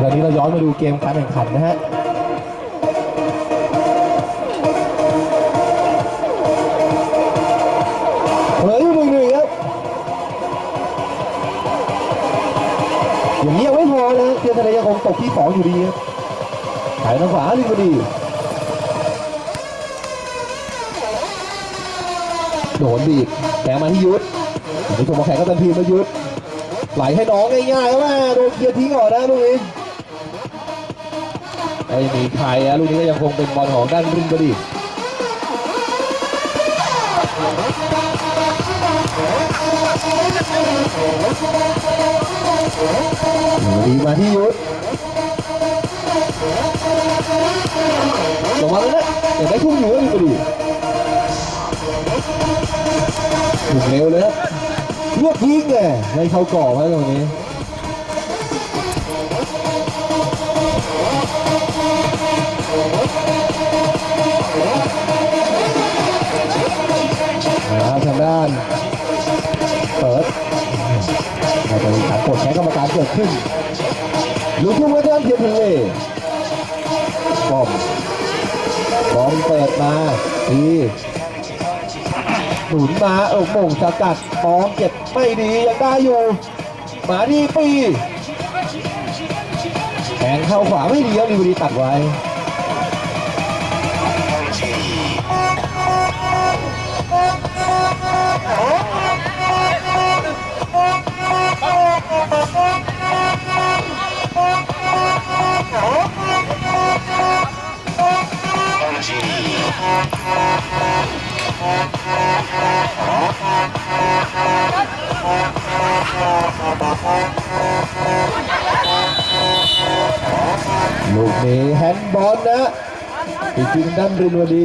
ตอนนี้เราย้อนมาดูเกมการแข่งขันนะฮะเฮ้ย1-1ครับอย่างนี้ยังไม่พอนะเทียนทะเลยังคงตกที่2อยู่ดีครับถ่ายทางขวาลิงก็ดีโดนบีบแข่มาที่ยุทธนี่ผมมาแข่งก็เป็นทีมมายุทธไหลให้น้องง่ายๆว่าโดนเกียร์ทิ้งก่อนนะลูกนี้ไม่มีใครลูกนี้ก็ยังคงเป็นบอลของด้านริมก็ดีดีมาที่ยุทธลงมาแล้วนะแต่ได้ทุ่มอยู่ก็ดีถูกเร็วเลยครับลวกยิงไงในเข้ากรอบไว้ตรงนี้ทางด้านเปิดในการแข่งขันกดแข่งกรรมการเกิดขึ้นลูกทุ่งมาด้านเทียนทะเลบอมเปิดมาดีหนุนมาโป่งสกัดมองเก็บไม่ดียังได้อยู่มาดีปีแข่งเข้าขวาไม่ดีแล้วดีบุรีตัดไว้ลูกนี้แฮนด์บอลนะจริงๆด้านรินวดี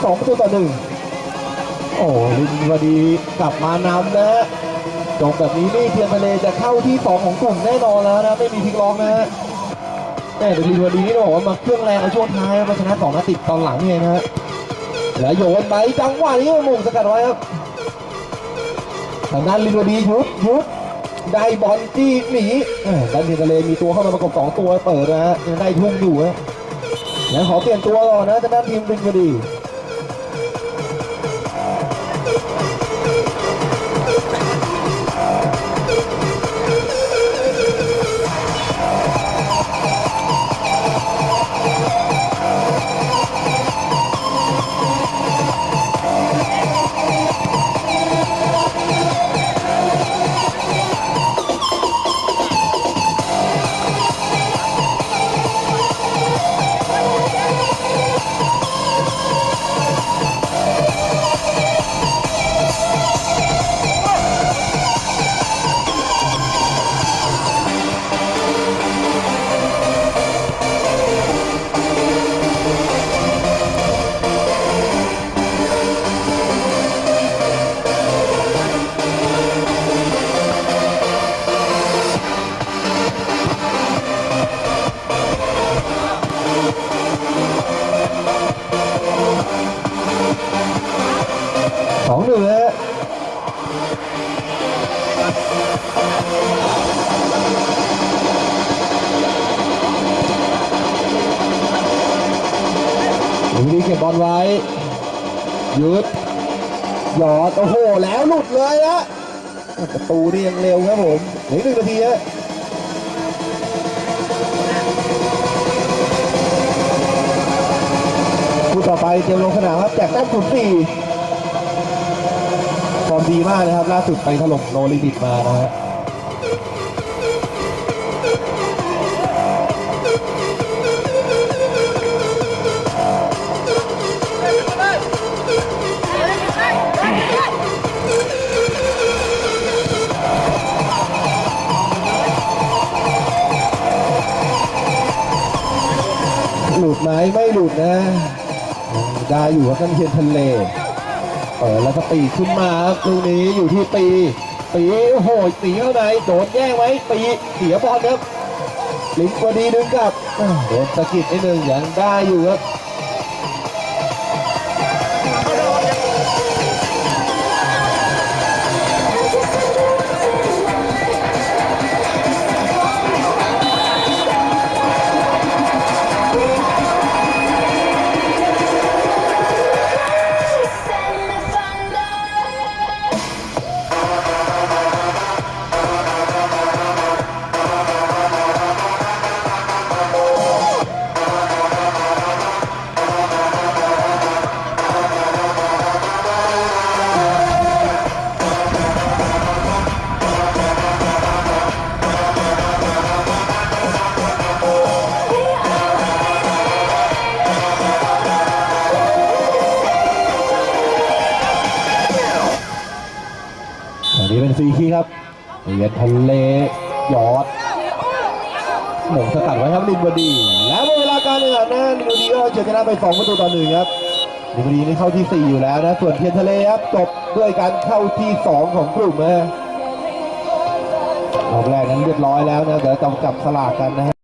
2-1โอ้ลินวดีกลับมานำนะจบแบบนี้นี่เทียนทะเลจะเข้าที่2ของกลุ่มแน่นอนแล้วนะไม่มีพลิกล็อกนะฮะแต่ลินวดีนี่ต้องบอกว่ามาเครื่องแรงในช่วงท้ายมาชนะ2 นัดติดตอนหลังนี่นะฮะแล้วโยนไปจังหวะนี้มงสกัดไว้ครับทางด้านลินวดียุดได้บอลจี้หนีด้านเทียนทะเลมีตัวเข้ามาประกบ2 ตัวเปิดนะฮะยังได้ทุ่งอยู่นะยังขอเปลี่ยนตัวก่อนนะทางด้านทีมลินวดี2-1ฮะดีเก็บบอลไว้ยุดหยอดโอ้โหแล้วหลุดเลยนะประตูนี่ยังเร็วครับผมเหลือ1 นาทีฮะคู่ต่อไปเตรียมลงสนามครับแจกแต้มกลุ่ม4ฟอร์มดีมากนะครับล่าสุดไปถล่มโนลิมิตมานะฮะหลุดไหมไม่หลุดนะได้อยู่กับเทียนทะเลเปิดแล้วก็ปีขึ้นมาครับลูกนี้อยู่ที่ปีโอ้โหตีเข้าในโดนแย่งไว้ปีเสียบอลครับลิงกว่าดีดึงกลับโดนสะกิดนิดนึงยังได้อยู่ครับอันนี้เป็นฟรีคิกครับเทียนทะเลหยอดหม่งสกัดไว้ครับลินวดีแล้วเวลาการแข่งขันนะลินวดีก็ชนะไป2-1ครับลินวดีนี่เข้าที่4อยู่แล้วนะส่วนเทียนทะเลครับจบด้วยการเข้าที่2ของกลุ่มนะรอบแรกนั้นเรียบร้อยแล้วนะเดี๋ยวจะจับสลากกันนะฮะ